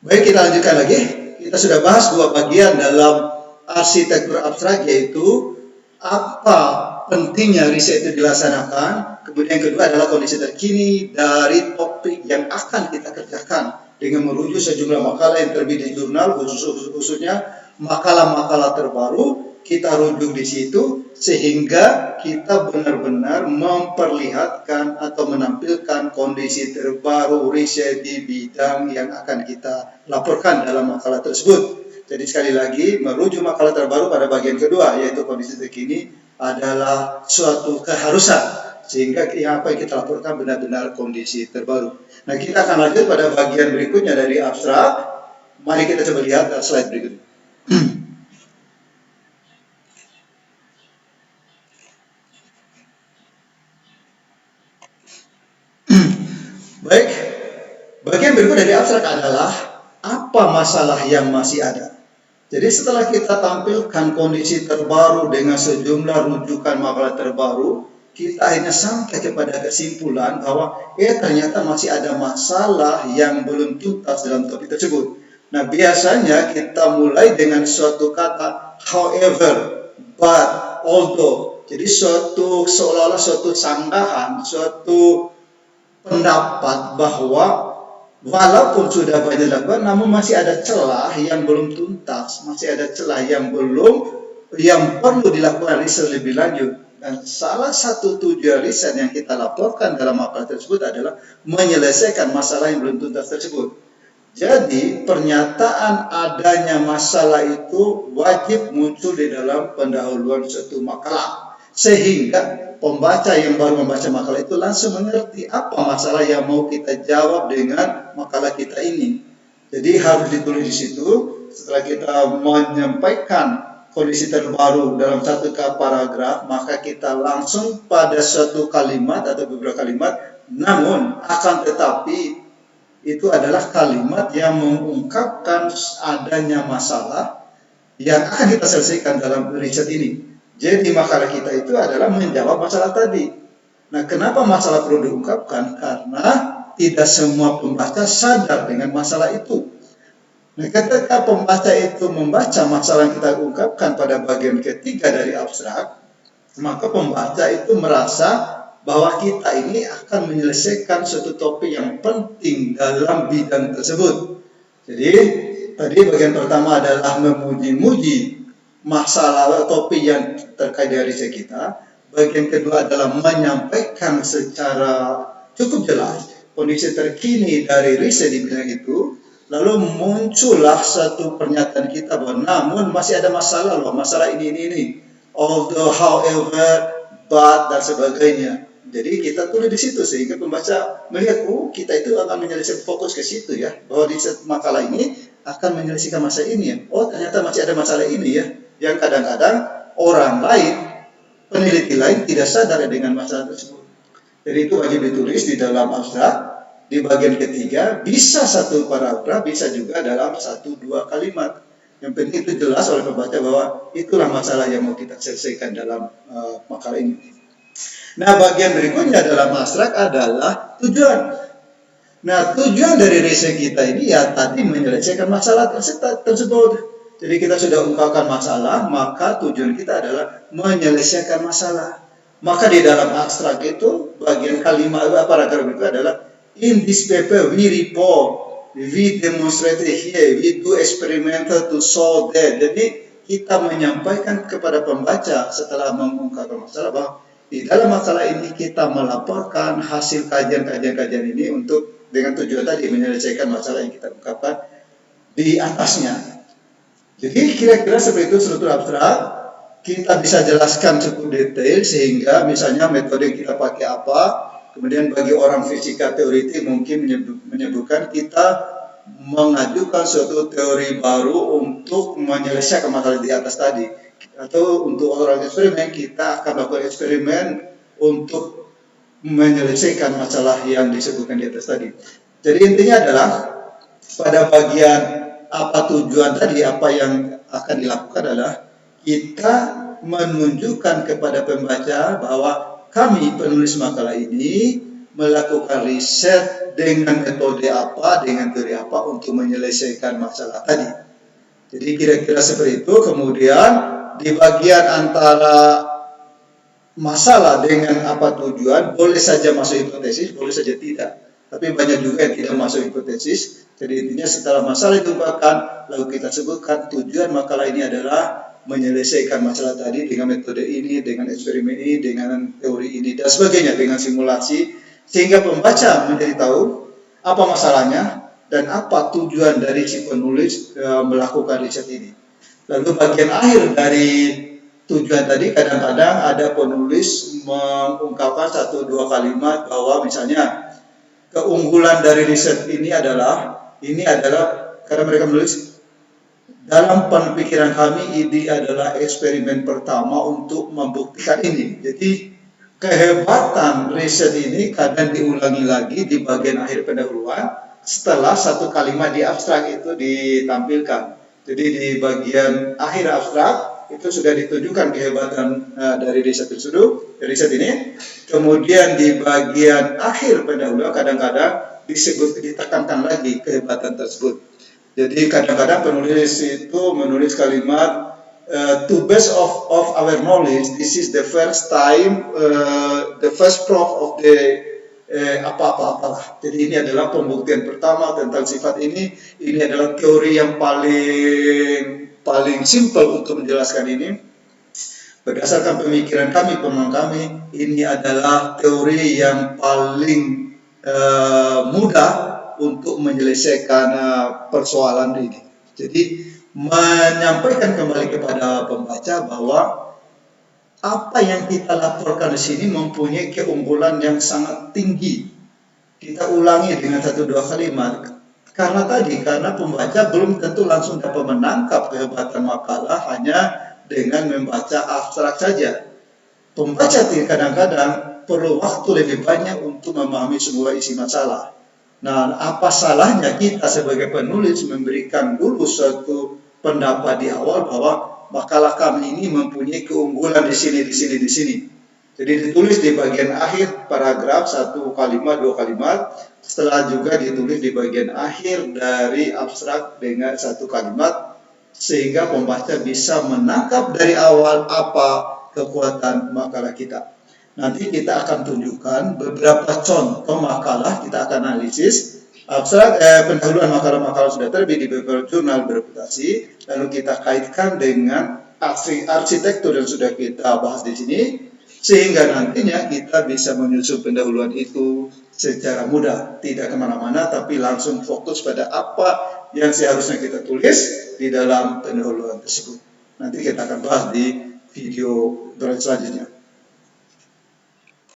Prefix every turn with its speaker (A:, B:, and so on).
A: Baik, kita lanjutkan lagi. Kita sudah bahas dua bagian dalam arsitektur abstrak, yaitu apa pentingnya riset itu dilaksanakan. Kemudian yang kedua adalah kondisi terkini dari topik yang akan kita kerjakan dengan merujuk sejumlah makalah yang terbit di jurnal, khususnya makalah-makalah terbaru. Kita rujuk di situ sehingga kita benar-benar memperlihatkan atau menampilkan kondisi terbaru riset di bidang yang akan kita laporkan dalam makalah tersebut. Jadi sekali lagi, merujuk makalah terbaru pada bagian kedua, yaitu kondisi terkini, adalah suatu keharusan sehingga apa yang kita laporkan benar-benar kondisi terbaru. Nah, kita akan lanjut pada bagian berikutnya dari abstrak. Mari kita coba lihat slide berikutnya. Baik, bagian berikut dari abstrak adalah apa masalah yang masih ada. Jadi setelah kita tampilkan kondisi terbaru dengan sejumlah rujukan makalah terbaru, kita akhirnya sampai kepada kesimpulan bahwa ternyata masih ada masalah yang belum tuntas dalam topik tersebut. Nah, biasanya kita mulai dengan suatu kata however, but, although. Jadi seolah-olah suatu sanggahan, suatu pendapat bahwa walaupun sudah banyak dilakukan, namun masih ada celah yang belum tuntas, masih ada celah yang perlu dilakukan riset lebih lanjut. Dan salah satu tujuan riset yang kita laporkan dalam makalah tersebut adalah menyelesaikan masalah yang belum tuntas tersebut. Jadi pernyataan adanya masalah itu wajib muncul di dalam pendahuluan suatu makalah, sehingga pembaca yang baru membaca makalah itu langsung mengerti apa masalah yang mau kita jawab dengan makalah kita ini. Jadi harus ditulis di situ. Setelah kita menyampaikan kondisi terbaru dalam satu paragraf, maka kita langsung pada suatu kalimat atau beberapa kalimat, namun akan tetapi itu adalah kalimat yang mengungkapkan adanya masalah yang akan kita selesaikan dalam riset ini. Jadi makalah kita itu adalah menjawab masalah tadi. Nah, kenapa masalah perlu diungkapkan? Karena tidak semua pembaca sadar dengan masalah itu. Nah, ketika pembaca itu membaca masalah yang kita ungkapkan pada bagian ketiga dari abstrak, maka pembaca itu merasa bahwa kita ini akan menyelesaikan suatu topik yang penting dalam bidang tersebut. Jadi, tadi bagian pertama adalah memuji-muji masalah topik yang terkait dari riset kita. Bagian kedua adalah menyampaikan secara cukup jelas kondisi terkini dari riset di bidang itu. Lalu muncullah satu pernyataan kita bahwa namun masih ada masalah loh, masalah ini. Although, however, but, dan sebagainya. Jadi kita tulis di situ sehingga pembaca melihat, kita itu akan menyelesaikan, fokus ke situ ya, bahwa di makalah ini akan menyelesaikan masalah ini ya. Ternyata masih ada masalah ini ya, yang kadang-kadang orang lain, peneliti lain tidak sadar dengan masalah tersebut. Jadi itu wajib ditulis di dalam abstrak. Di bagian ketiga bisa satu paragraf, bisa juga dalam 1-2 kalimat. Yang penting itu jelas oleh pembaca bahwa itulah masalah yang mau kita selesaikan dalam makalah ini. Nah, bagian berikutnya dalam abstrak adalah tujuan. Nah, tujuan dari riset kita ini ya tadi menyelesaikan masalah tersebut. Jadi kita sudah ungkapkan masalah, maka tujuan kita adalah menyelesaikan masalah. Maka di dalam abstrak itu bagian kalimat paragraf itu adalah in this paper we report, we demonstrated here, we do experimental to solve that. Jadi kita menyampaikan kepada pembaca setelah mengungkapkan masalah bahwa di dalam masalah ini kita melaporkan hasil kajian-kajian ini untuk dengan tujuan tadi menyelesaikan masalah yang kita ungkapkan di atasnya. Jadi kira-kira seperti itu struktur abstrak. Kita bisa jelaskan cukup detail sehingga misalnya metode yang kita pakai apa. Kemudian bagi orang fisika teoritik mungkin menyebutkan kita mengajukan suatu teori baru untuk menyelesaikan masalah di atas tadi. Atau untuk orang eksperimen, kita akan melakukan eksperimen untuk menyelesaikan masalah yang disebutkan di atas tadi. Jadi intinya adalah pada bagian apa tujuan tadi, apa yang akan dilakukan adalah kita menunjukkan kepada pembaca bahwa kami penulis makalah ini melakukan riset dengan metode apa, dengan teori apa untuk menyelesaikan masalah tadi. Jadi kira-kira seperti itu. Kemudian di bagian antara masalah dengan apa tujuan, boleh saja masuk hipotesis, boleh saja tidak. Tapi banyak juga yang tidak masuk hipotesis. Jadi intinya setelah masalah dikemukakan, lalu kita sebutkan tujuan makalah ini adalah menyelesaikan masalah tadi dengan metode ini, dengan eksperimen ini, dengan teori ini, dan sebagainya, dengan simulasi, sehingga pembaca menjadi tahu apa masalahnya dan apa tujuan dari si penulis melakukan riset ini. Lalu bagian akhir dari tujuan tadi, kadang-kadang ada penulis mengungkapkan 1-2 kalimat bahwa misalnya keunggulan dari riset ini adalah karena mereka menulis dalam pemikiran kami ini adalah eksperimen pertama untuk membuktikan ini. Jadi kehebatan riset ini kadang diulangi lagi di bagian akhir pendahuluan setelah satu kalimat di abstrak itu ditampilkan. Jadi di bagian akhir abstrak itu sudah ditunjukkan kehebatan dari riset tersebut, riset ini. Kemudian di bagian akhir pendahuluan kadang-kadang ditekankan lagi kehebatan tersebut. Jadi kadang-kadang penulis itu menulis kalimat to best of our knowledge, this is the first time, the first proof of the apa-apa-apalah. Jadi ini adalah pembuktian pertama tentang sifat ini. Ini adalah teori yang paling simple untuk menjelaskan ini. Berdasarkan pemikiran kami, pemahaman kami, ini adalah teori yang paling mudah untuk menyelesaikan persoalan ini. Jadi menyampaikan kembali kepada pembaca bahwa apa yang kita laporkan di sini mempunyai keunggulan yang sangat tinggi. Kita ulangi dengan 1-2 kalimat. Karena pembaca belum tentu langsung dapat menangkap kehebatan makalah hanya dengan membaca abstrak saja. Pembaca kadang-kadang perlu waktu lebih banyak untuk memahami semua isi masalah. Nah, apa salahnya kita sebagai penulis memberikan dulu suatu pendapat di awal bahwa makalah kami ini mempunyai keunggulan di sini. Jadi ditulis di bagian akhir paragraf 1 kalimat, 2 kalimat, setelah juga ditulis di bagian akhir dari abstrak dengan 1 kalimat, sehingga pembaca bisa menangkap dari awal apa kekuatan makalah kita. Nanti kita akan tunjukkan beberapa contoh makalah, kita akan analisis abstrak pendahuluan makalah-makalah sudah terbit di beberapa jurnal bereputasi, lalu kita kaitkan dengan arsitektur yang sudah kita bahas di sini, sehingga nantinya kita bisa menyusun pendahuluan itu secara mudah, tidak kemana-mana, tapi langsung fokus pada apa yang seharusnya kita tulis di dalam pendahuluan tersebut. Nanti kita akan bahas di video selanjutnya.